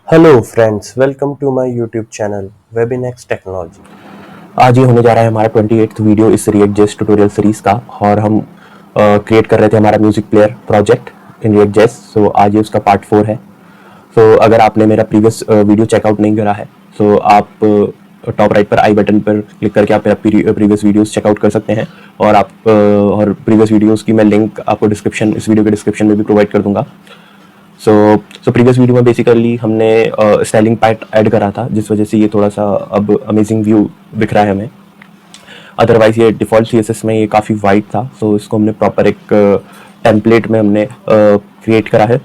Hello friends, welcome to my YouTube channel Webinex technology. आज ये होने जा रहा है हमारा 28th वीडियो इस रिएक्ट जेस ट्यूटोरियल सीरीज का। और हम क्रिएट कर रहे थे हमारा music player project in React JS. So आज ये उसका पार्ट 4 है। सो अगर आपने मेरा प्रीवियस वीडियो चेकआउट नहीं करा है तो आप टॉप राइट पर आई बटन पर क्लिक करके आप मेरा प्रीवियस वीडियोस चेकआउट कर सकते हैं। और आप और प्रीवियस वीडियोस की मैं लिंक आपको इस वीडियो के डिस्क्रिप्शन में भी प्रोवाइड कर दूंगा। सो प्रीवियस वीडियो में बेसिकली हमने स्टाइलिंग पार्ट ऐड करा था, जिस वजह से ये थोड़ा सा अब अमेजिंग व्यू दिख रहा है हमें। अदरवाइज ये डिफ़ॉल्ट सीएसएस में ये काफ़ी वाइट था। सो इसको हमने प्रॉपर एक टेम्पलेट में हमने क्रिएट करा है।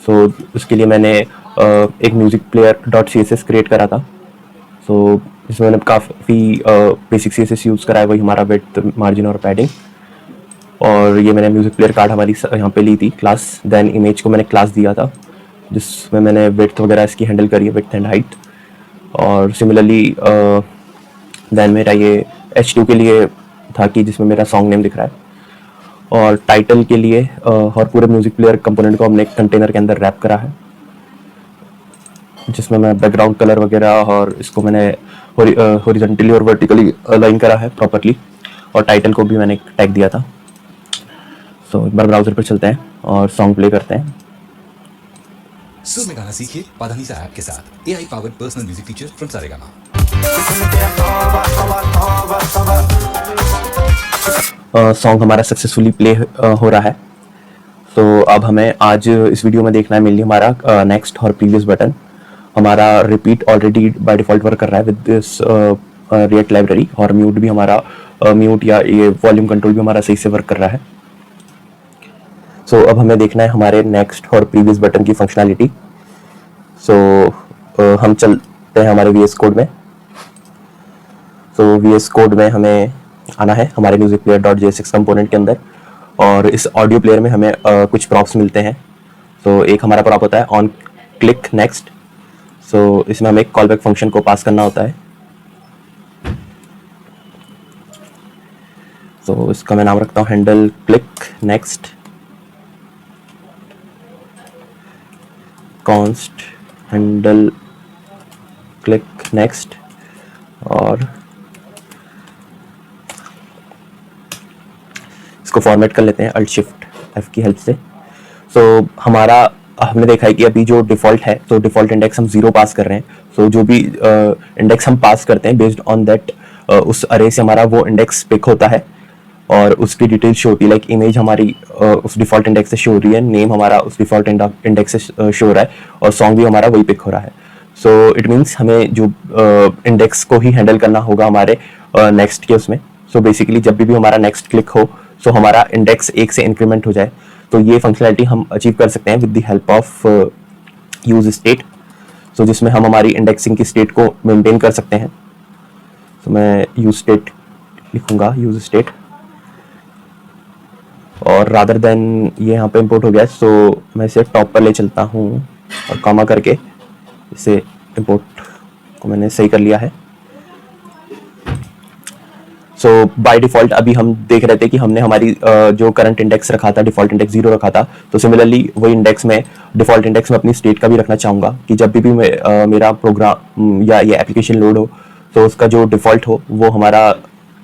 सो उसके लिए मैंने एक music player dot C S S create करा था। सो इसमें मैंने काफ़ी basic C S S use करा है, वही हमारा विड्थ, मार्जिन और पैडिंग। और ये मैंने म्यूजिक प्लेयर कार्ड हमारी यहाँ पे ली थी क्लास। देन इमेज को मैंने क्लास दिया था जिसमें मैंने विड्थ वगैरह इसकी हैंडल करी है, विड्थ एंड हाइट। और सिमिलरली देन मेरा ये H2 के लिए था कि जिसमें मेरा सॉन्ग नेम दिख रहा है। और टाइटल के लिए और पूरे म्यूजिक प्लेयर कंपोनेंट को हमने एक कंटेनर के अंदर रैप करा है, जिसमें मैं बैकग्राउंड कलर वगैरह और इसको मैंने हॉरिजॉन्टली और वर्टिकली अलाइन करा है प्रॉपर्ली। और टाइटल को भी मैंने एक टैग दिया था। सो एक बार ब्राउजर पर चलते हैं और सॉन्ग प्ले करते हैं। सुर में गाना सीखिए पाधानीसा ऐप के साथ। AI powered personal music teacher from Saregama. Song हमारा सक्सेसफुली प्ले हो रहा है। तो अब हमें आज इस वीडियो में देखना है मेनली हमारा नेक्स्ट और प्रीवियस बटन। हमारा repeat already by default work कर रहा है विद दिस रिएक्ट लाइब्रेरी। और म्यूट भी हमारा म्यूट या ये वॉल्यूम कंट्रोल भी हमारा सही से वर्क कर रहा है। सो अब हमें देखना है हमारे नेक्स्ट और प्रीवियस बटन की फंक्शनैलिटी। सो हम चलते हैं हमारे VS कोड में। सो VS कोड में हमें आना है हमारे music player dot JSX component के अंदर। और इस ऑडियो प्लेयर में हमें कुछ प्रॉप्स मिलते हैं। सो एक हमारा प्रॉप होता है ऑन क्लिक नेक्स्ट। सो इसमें हमें एक कॉलबैक फंक्शन को पास करना होता है। तो इसका मैं नाम रखता हूँ handle click next const handle click next. और इसको फॉर्मेट कर लेते हैं अल्ट शिफ्ट F की हेल्प से। सो हमारा हमने देखा है कि अभी जो डिफ़ॉल्ट है तो डिफ़ॉल्ट इंडेक्स हम 0 पास कर रहे हैं। सो जो भी इंडेक्स हम पास करते हैं बेस्ड ऑन दैट उस अरे से हमारा वो इंडेक्स पिक होता है और उसकी डिटेल शो होती है। लाइक इमेज हमारी उस डिफ़ॉल्ट इंडेक्स से शो हो रही है, नेम हमारा उस डिफ़ॉल्ट इंडेक्स से शो हो रहा है और सॉन्ग भी हमारा वही पिक हो रहा है। सो इट मीन्स हमें जो इंडेक्स को ही हैंडल करना होगा हमारे नेक्स्ट के उसमें। सो बेसिकली जब भी हमारा नेक्स्ट क्लिक हो सो हमारा इंडेक्स 1 से इंक्रीमेंट हो जाए। तो ये फंक्शनैलिटी हम अचीव कर सकते हैं with the help of use state. So जिसमें हम हमारी इंडेक्सिंग की स्टेट को मेंटेन कर सकते हैं। तो मैं यूज स्टेट लिखूंगा, यूज स्टेट। और रादर देन ये यहाँ पे इंपोर्ट हो गया, सो मैं इसे टॉप पर ले चलता हूँ और कॉमा करके इसे इंपोर्ट को मैंने सही कर लिया है। सो बाय डिफ़ॉल्ट अभी हम देख रहे थे कि हमने हमारी जो करंट इंडेक्स रखा था, डिफ़ॉल्ट इंडेक्स 0 रखा था। तो सिमिलरली वही इंडेक्स में डिफ़ॉल्ट इंडेक्स में अपनी स्टेट का भी रखना चाहूँगा कि जब भी मेरा प्रोग्राम या ये एप्लीकेशन लोड हो तो उसका जो डिफ़ॉल्ट हो वो हमारा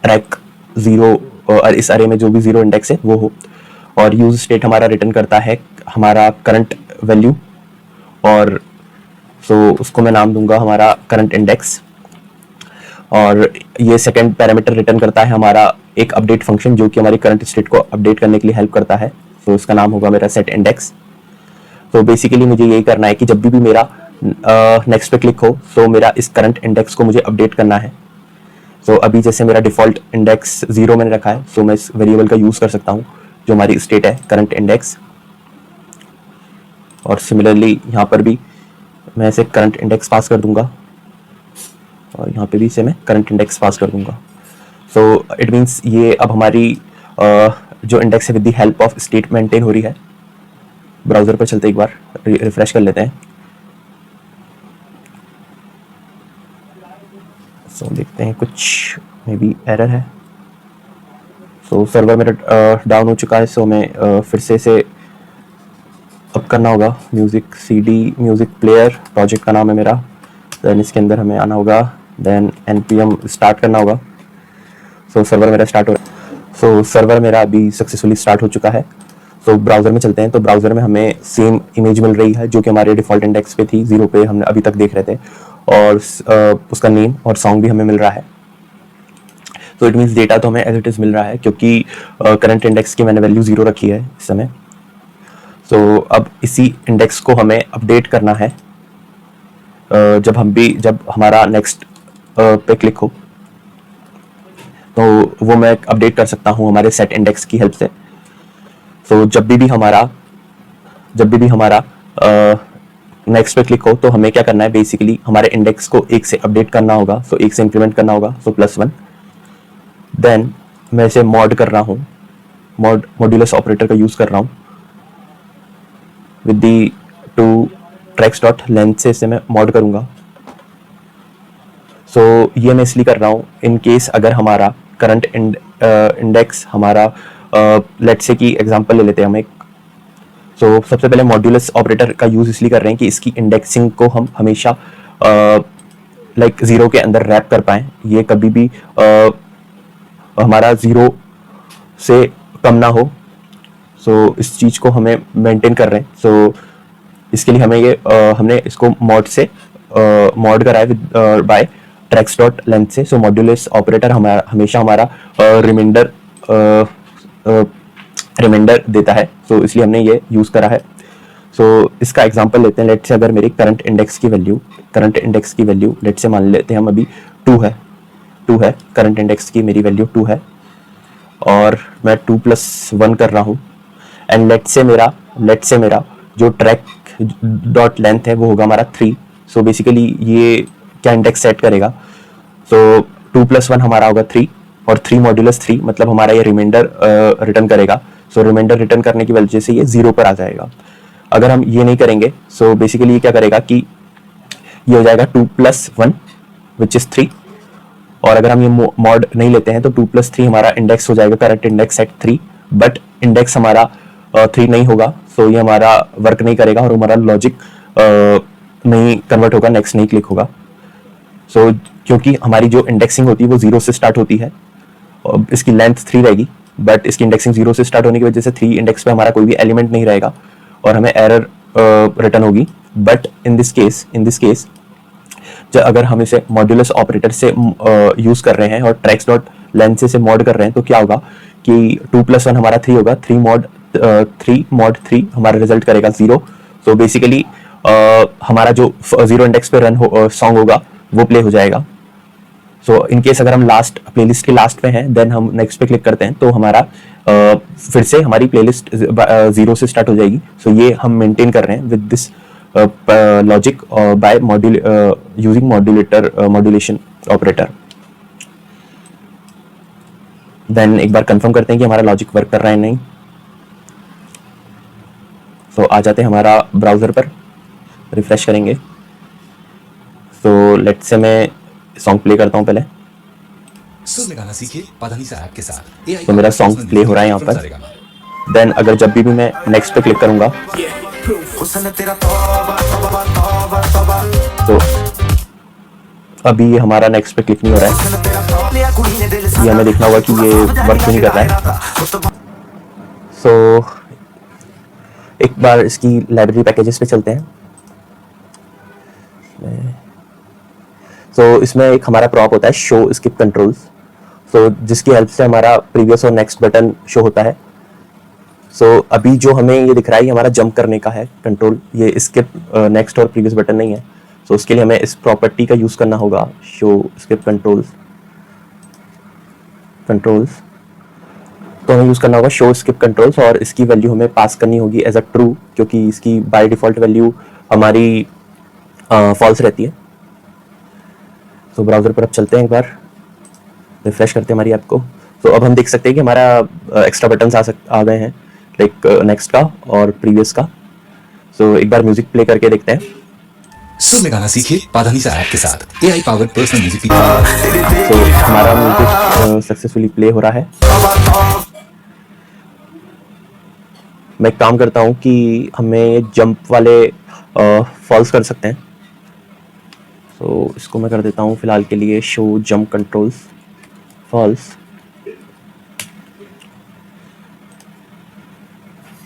ट्रैक 0 और इस अरे में जो भी 0 इंडेक्स है वो हो। और यूज स्टेट हमारा रिटर्न करता है हमारा करंट वैल्यू। और सो उसको मैं नाम दूंगा हमारा करंट इंडेक्स। और ये सेकंड पैरामीटर रिटर्न करता है हमारा एक अपडेट फंक्शन जो कि हमारी करंट स्टेट को अपडेट करने के लिए हेल्प करता है। तो इसका नाम होगा मेरा सेट इंडेक्स। तो बेसिकली मुझे यही करना है कि जब भी मेरा नेक्स्ट पे क्लिक हो तो मेरा इस करंट इंडेक्स को मुझे अपडेट करना है। तो अभी जैसे मेरा डिफ़ॉल्ट इंडेक्स 0 मैंने रखा है, सो मैं इस वेरिएबल का यूज़ कर सकता हूँ जो हमारी स्टेट है करंट इंडेक्स। और सिमिलरली यहाँ पर भी मैं इसे करंट इंडेक्स पास कर दूंगा और यहाँ पे भी इसे मैं करंट इंडेक्स पास कर दूंगा। सो इट मीन्स ये अब हमारी जो इंडेक्स है with the help of state maintain हो रही है। ब्राउज़र पर चलते एक बार रिफ्रेश कर लेते हैं। सो देखते हैं कुछ मे बी एरर है। सो सर्वर मेरा डाउन हो चुका है। सो मैं फिर से इसे अब करना होगा music CD music player project का नाम है मेरा। देन इसके अंदर हमें आना होगा, देन npm स्टार्ट करना होगा। सो सर्वर मेरा स्टार्ट हो रहा है। सो सर्वर मेरा अभी सक्सेसफुली स्टार्ट हो चुका है। सो ब्राउज़र में चलते हैं। तो ब्राउज़र में हमें सेम इमेज मिल रही है जो कि हमारे डिफ़ॉल्ट इंडेक्स पे थी, 0 पे हमने अभी तक देख रहे थे, और उसका नेम और सॉन्ग भी हमें मिल रहा है। तो इट मीन्स डेटा तो हमें एज इट इज़ मिल रहा है, क्योंकि करंट इंडेक्स की मैंने वैल्यू 0 रखी है इस समय। सो अब इसी इंडेक्स को हमें अपडेट करना है जब हमारा नेक्स्ट पे क्लिक हो, तो वो मैं अपडेट कर सकता हूँ हमारे सेट इंडेक्स की हेल्प से। सो जब भी हमारा नेक्स्ट पे क्लिक हो तो हमें क्या करना है, बेसिकली हमारे इंडेक्स को 1 से अपडेट करना होगा। सो 1 से इंक्रीमेंट करना होगा, सो +1। देन मैं इसे मॉड कर रहा हूँ, मॉड्यूलस ऑपरेटर का यूज़ कर रहा हूँ with the two tracks dot length से इसे मैं मॉड करूँगा। सो ये मैं इसलिए कर रहा हूँ इन केस अगर हमारा करंट इंडेक्स हमारा लेट्स से की एग्जांपल ले लेते हैं हम एक। सो सबसे पहले मॉड्यूलस ऑपरेटर का यूज़ इसलिए कर रहे हैं कि इसकी इंडेक्सिंग को हम हमेशा लाइक 0 के अंदर रैप कर पाएँ, ये कभी भी हमारा 0 से कम ना हो। सो इस चीज़ को हमें मेंटेन कर रहे हैं। सो इसके लिए हमें ये हमने इसको मॉड से मॉड करा है बाय ट्रैक्स डॉट लेंथ से। सो मॉड्यूलस ऑपरेटर हमेशा हमारा रिमाइंडर देता है, सो इसलिए हमने ये यूज़ करा है। सो इसका एग्जांपल लेते हैं। लेट्स से अगर मेरी करंट इंडेक्स की वैल्यू लेट्स से मान लेते हैं हम अभी 2 है करंट इंडेक्स की मेरी वैल्यू 2 है, और मैं 2+1 कर रहा हूँ। एंड लेट्स से मेरा जो ट्रैक डॉट लेंथ है वो होगा हमारा 3। सो बेसिकली ये क्या इंडेक्स सेट करेगा, सो 2+1 हमारा होगा 3, और 3 मॉड्यूलस 3 मतलब हमारा ये रिमाइंडर रिटर्न करेगा। सो रिमाइंडर रिटर्न करने की वजह से ये 0 पर आ जाएगा। अगर हम ये नहीं करेंगे, सो बेसिकली ये क्या करेगा कि ये हो जाएगा 2+1 विच इज़ 3, और अगर हम ये मॉड नहीं लेते हैं तो 2+3 हमारा इंडेक्स हो जाएगा, current index at 3, but index हमारा 3 नहीं होगा। सो ये हमारा वर्क नहीं करेगा और हमारा लॉजिक नहीं कन्वर्ट होगा, नेक्स्ट नहीं क्लिक होगा। सो क्योंकि हमारी जो इंडेक्सिंग होती है वो 0 से स्टार्ट होती है, और इसकी लेंथ 3 रहेगी, बट इसकी इंडेक्सिंग 0 से स्टार्ट होने की वजह से 3 इंडेक्स पे हमारा कोई भी एलिमेंट नहीं रहेगा और हमें एरर रिटर्न होगी। बट इन दिस केस जब अगर हम इसे मॉड्यूलस ऑपरेटर से यूज़ कर रहे हैं और ट्रैक्स डॉट लेंथ से मॉड कर रहे हैं, तो क्या होगा कि 2+1 हमारा 3 होगा, 3 मॉड 3 हमारा रिजल्ट करेगा 0। सो बेसिकली हमारा जो 0 इंडेक्स पे रन सॉन्ग होगा वो प्ले हो जाएगा। सो इन केस अगर हम लास्ट प्लेलिस्ट के लास्ट पे हैं, देन हम नेक्स्ट पे क्लिक करते हैं तो हमारा फिर से हमारी प्लेलिस्ट 0 से स्टार्ट हो जाएगी। सो ये हम मेंटेन कर रहे हैं with this logic by using modulation operator. Then एक बार कंफर्म करते हैं कि हमारा लॉजिक वर्क कर रहा है नहीं। सो आ जाते हैं हमारा ब्राउज़र पर, रिफ्रेश करेंगे। सो लेट्स से मैं सॉन्ग प्ले करता हूँ पहले। सुर में गाना सीखिए पाधानीसा ऐप के साथ। AI तो मेरा सॉन्ग प्ले हो रहा है यहाँ पर। देन अगर जब भी मैं नेक्स्ट पे क्लिक करूँगा तो अभी ये हमारा नेक्स्ट पे क्लिक नहीं हो रहा है, ये हमें देखना होगा कि ये वर्क नहीं कर रहा है। सो एक बार इसकी लाइब्रेरी पैकेजेस पे चलते हैं। सो इसमें एक हमारा प्रॉप होता है शो स्किप कंट्रोल्स, सो जिसकी हेल्प से हमारा प्रीवियस और नेक्स्ट बटन शो होता है। सो अभी जो हमें ये दिख रहा है ये हमारा जंप करने का है कंट्रोल, ये स्किप नेक्स्ट और प्रीवियस बटन नहीं है। सो उसके लिए हमें इस प्रॉपर्टी का यूज़ करना होगा, शो स्किप कंट्रोल्स। तो हमें यूज़ करना होगा शो स्किप कंट्रोल्स, और इसकी वैल्यू हमें पास करनी होगी एज अ ट्रू, क्योंकि इसकी बाय डिफ़ॉल्ट वैल्यू हमारी फॉल्स रहती है। सो ब्राउज़र पर अब चलते हैं, एक बार रिफ्रेश करते हैं हमारी ऐप को। तो अब हम देख सकते हैं कि हमारा एक्स्ट्रा बटन्स आ गए हैं, लाइक नेक्स्ट का और प्रीवियस का। सो एक बार म्यूजिक प्ले करके देखते हैं। सुर में गाना सीखिए पाधानीसा ऐप के साथ। AI पावर्ड पर्सनल म्यूजिक तो हमारा म्यूजिक सक्सेसफुली प्ले हो रहा है। मैं एक काम करता हूँ कि हमें जंप वाले फॉल्स कर सकते हैं, तो इसको मैं कर देता हूँ फिलहाल के लिए शो जंप कंट्रोल्स फॉल्स।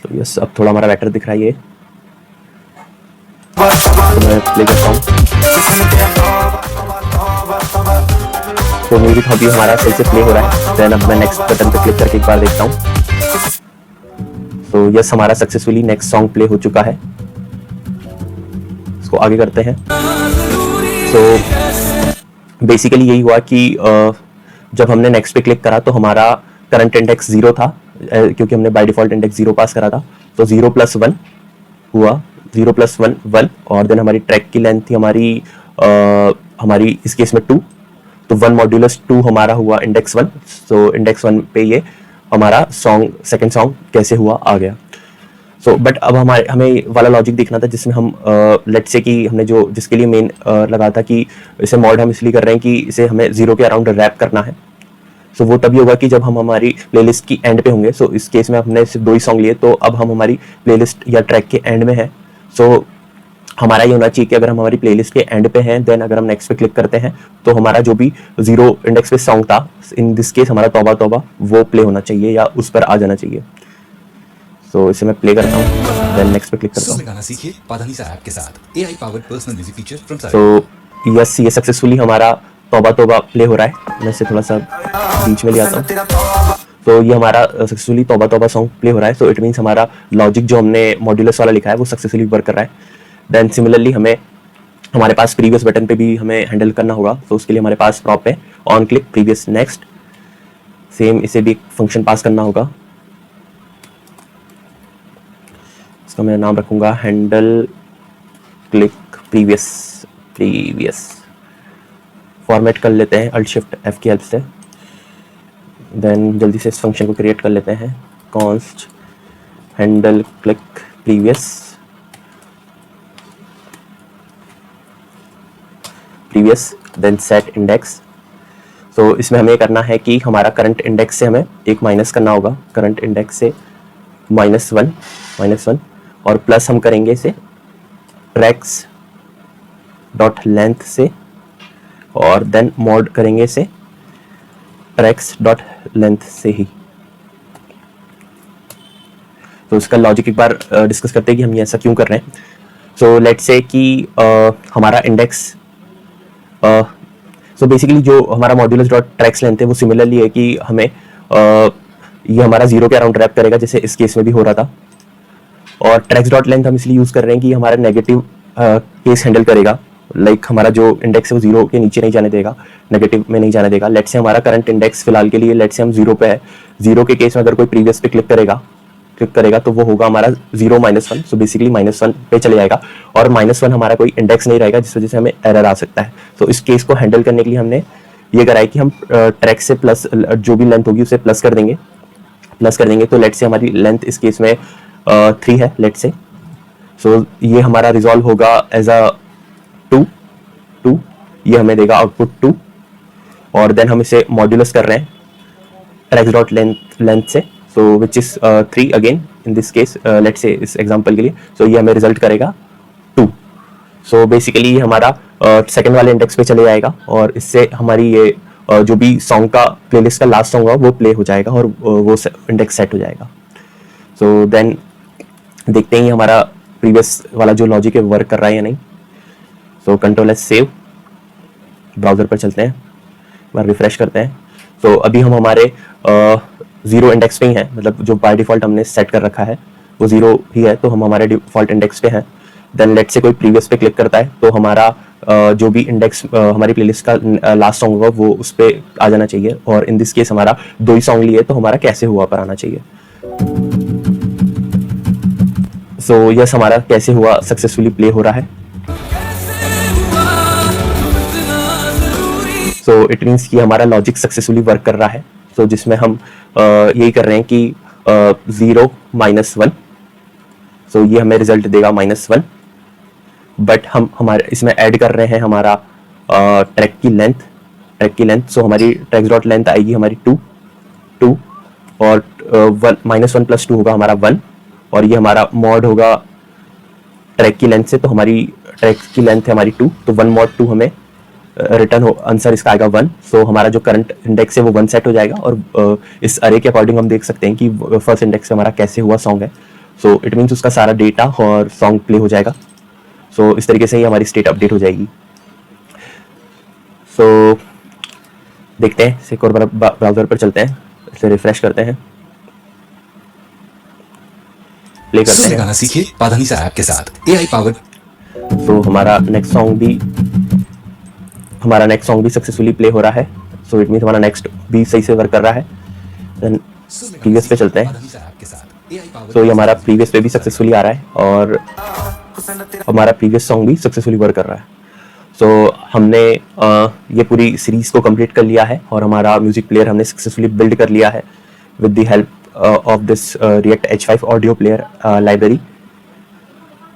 तो यस, अब थोड़ा हमारा बेटर दिख रहा है ये, तो मैं प्ले करता हूँ। तो म्यूजिक अभी हमारा सही से प्ले हो रहा है। देन अब मैं नेक्स्ट बटन पे क्लिक करके एक बार देखता हूँ। तो यस, हमारा सक्सेसफुली नेक्स्ट सॉन्ग प्ले हो चुका है। इसको आगे करते हैं। तो बेसिकली यही हुआ कि जब हमने नेक्स्ट पे क्लिक करा तो हमारा करंट इंडेक्स 0 था, क्योंकि हमने बाय डिफॉल्ट इंडेक्स 0 पास करा था। तो 0 + 1 हुआ, 0 + 1 1, और देन हमारी ट्रैक की लेंथ थी हमारी इस केस में 2, तो 1 मॉड्यूलस 2 हमारा हुआ इंडेक्स 1। तो इंडेक्स 1 पे ये हमारा सॉन्ग, सेकंड सॉन्ग कैसे हुआ आ गया। सो बट अब हमें वाला लॉजिक देखना था जिसमें हम लेट्स से कि हमने जो जिसके लिए मेन लगा था कि इसे मॉड हम इसलिए कर रहे हैं कि इसे हमें 0 के अराउंड रैप करना है। सो वो तभी होगा कि जब हम हमारी प्लेलिस्ट की एंड पे होंगे। सो इस केस में हमने सिर्फ 2 ही सॉन्ग लिए, तो अब हम हमारी प्लेलिस्ट या ट्रैक के एंड में है। सो हमारा ये होना चाहिए कि अगर हम हमारी प्लेलिस्ट के एंड पे हैं, देन अगर हम नेक्स्ट पे क्लिक करते हैं तो हमारा जो भी 0 इंडेक्स पे सॉन्ग था, इन दिस केस हमारा तौबा तौबा, वो प्ले होना चाहिए या उस पर आ जाना चाहिए। सो इसे मैं प्ले करता हूँ, देन नेक्स्ट पे क्लिक करता हूँ। गाना सीखिए पाधानीसा ऐप के साथ AI powered personal music feature from so yes, ये सक्सेसफुली हमारा तौबा तौबा प्ले हो रहा है। मैं इसे थोड़ा सा बीच में ले आता हूँ। तो ये हमारा सक्सेसफुली तौबा तौबा सॉन्ग प्ले हो रहा है। सो इट मीन्स हमारा लॉजिक जो हमने मॉड्यूलस वाला लिखा है वो सक्सेसफुली वर्क कर रहा है। देन सिमिलरली हमारे पास प्रीवियस बटन पे भी हमें हैंडल करना होगा। तो उसके लिए हमारे पास प्रॉप है on click previous next, same इसे भी एक फंक्शन पास करना होगा। इसका मैं नाम रखूंगा हैंडल क्लिक प्रीवियस। फॉर्मेट कर लेते हैं Alt Shift F की हेल्प से। देन जल्दी से इस फंक्शन को क्रिएट कर लेते हैं, const handle click previous then set index. तो इसमें हमें करना है कि हमारा करंट इंडेक्स से हमें एक माइनस करना होगा, करंट इंडेक्स से -1 और प्लस हम करेंगे इसे ट्रैक्स डॉट लेंथ से, और देन मॉड करेंगे इसे ट्रैक्स डॉट लेंथ से ही। तो इसका लॉजिक एक बार डिस्कस करते हैं कि हम ये ऐसा क्यों कर रहे हैं। सो लेट्स से कि हमारा इंडेक्स सो बेसिकली जो हमारा मॉड्यूलस डॉट ट्रैक्स लेंथ है वो सिमिलरली है कि हमें ये हमारा 0 के अराउंड रैप करेगा, जैसे इस केस में भी हो रहा था। और ट्रैक्स डॉट लेंथ हम इसलिए यूज कर रहे हैं कि हमारा नेगेटिव केस हैंडल करेगा, लाइक हमारा जो इंडेक्स है वो 0 के नीचे नहीं जाने देगा, नेगेटिव में नहीं जाने देगा। लेट्स से हमारा करंट इंडेक्स फिलहाल के लिए लेट्स से हम 0 पे है। 0 के केस में अगर कोई प्रीवियस पे क्लिक करेगा तो वो होगा हमारा 0 -1। सो बेसिकली -1 पे चले जाएगा, और -1 हमारा कोई इंडेक्स नहीं रहेगा, जिस वजह से हमें एरर आ सकता है। तो इस केस को हैंडल करने के लिए हमने ये करा है कि हम ट्रैक से प्लस जो भी लेंथ होगी उसे प्लस कर देंगे। तो लेट्स से हमारी लेंथ इस केस में 3 है लेट्स से। सो ये हमारा रिजॉल्व होगा एज अ 2, ये हमें देगा आउटपुट 2, और देन हम इसे मॉड्यूलस कर रहे हैं ट्रैक्स डॉट लेंथ से, so which is 3 again in this case, let's say इस एग्जांपल के लिए। सो ये हमें रिजल्ट करेगा 2। सो बेसिकली ये हमारा सेकंड वाले इंडेक्स पे चले जाएगा, और इससे हमारी ये जो भी सॉन्ग का प्लेलिस्ट का लास्ट सॉन्ग होगा वो प्ले हो जाएगा, और वो इंडेक्स सेट हो जाएगा। सो देन देखते हैं हमारा प्रीवियस वाला जो लॉजिक है वर्क कर रहा है या नहीं। So control S save, browser पर चलते हैं, एक बार रिफ्रेश करते हैं। सो अभी हम हमारे 0 इंडेक्स पे ही हैं, मतलब जो बाय डिफॉल्ट हमने सेट कर रखा है वो 0 ही है, तो हम हमारे डिफॉल्ट इंडेक्स पे हैं। देन लेट से कोई प्रीवियस पे क्लिक करता है तो हमारा जो भी इंडेक्स हमारी प्लेलिस्ट का लास्ट सॉन्ग होगा वो उस पर आ जाना चाहिए, और इन दिस केस हमारा 2 ही सॉन्ग लिए तो हमारा कैसे हुआ पर आना चाहिए। सो यस, हमारा कैसे हुआ सक्सेसफुली प्ले हो रहा है। सो इट मीन्स कि हमारा लॉजिक सक्सेसफुली वर्क कर रहा है। सो जिसमें हम यही कर रहे हैं कि 0 -1, सो ये हमें रिजल्ट देगा -1, बट हम हमारे इसमें ऐड कर रहे हैं हमारा ट्रैक की लेंथ। सो हमारी ट्रैक्स डॉट लेंथ आएगी हमारी 2, और -1 + 2 होगा हमारा 1, और ये हमारा मॉड होगा ट्रैक की लेंथ से, तो हमारी ट्रैक की लेंथ है हमारी 2, तो 1 mod 2 हमें रिटर्न हो, आंसर इसका आएगा 1। सो हमारा जो करंट इंडेक्स है वो 1 सेट हो जाएगा, और इस अरे के अकॉर्डिंग हम देख सकते हैं कि फर्स्ट इंडेक्स में हमारा कैसे हुआ सॉन्ग है। सो इट मीन्स उसका सारा डेटा और सॉन्ग प्ले हो जाएगा। सो इस तरीके से ही हमारी स्टेट अपडेट हो जाएगी। सो देखते हैं, एक और बार ब्राउजर पर चलते हैं, इसे रिफ्रेश करते हैं, प्ले करते सुनने हैं। गाना सीखिए पाधानीसा ऐप के साथ AI पावर्ड। सो हमारा नेक्स्ट सॉन्ग भी सक्सेसफुली प्ले हो रहा है। सो इट मीन्स हमारा नेक्स्ट भी सही से वर्क कर रहा है। देन प्रीवियस पे चलते हैं। सो ये हमारा प्रीवियस पे भी सक्सेसफुली आ रहा है, और हमारा प्रीवियस सॉन्ग भी सक्सेसफुली वर्क कर रहा है। सो हमने ये पूरी सीरीज को कंप्लीट कर लिया है, और हमारा म्यूजिक प्लेयर हमने सक्सेसफुली बिल्ड कर लिया है with the help of this React H5 audio player library.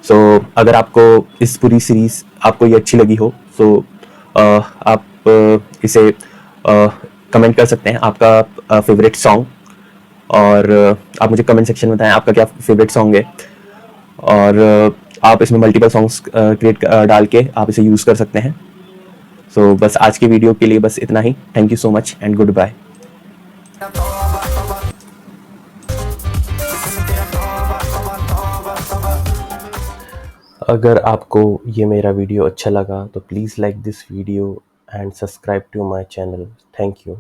So अगर आपको इस पूरी सीरीज आपको ये अच्छी लगी हो, सो आप इसे कमेंट कर सकते हैं आपका फेवरेट सॉन्ग, और आप मुझे कमेंट सेक्शन में बताएं आपका क्या फेवरेट सॉन्ग है, और आप इसमें मल्टीपल सॉन्ग्स डाल के आप इसे यूज़ कर सकते हैं। सो बस आज की वीडियो के लिए बस इतना ही। Thank you so much and goodbye. अगर आपको ये मेरा वीडियो अच्छा लगा तो please like this video and subscribe to my channel. Thank you.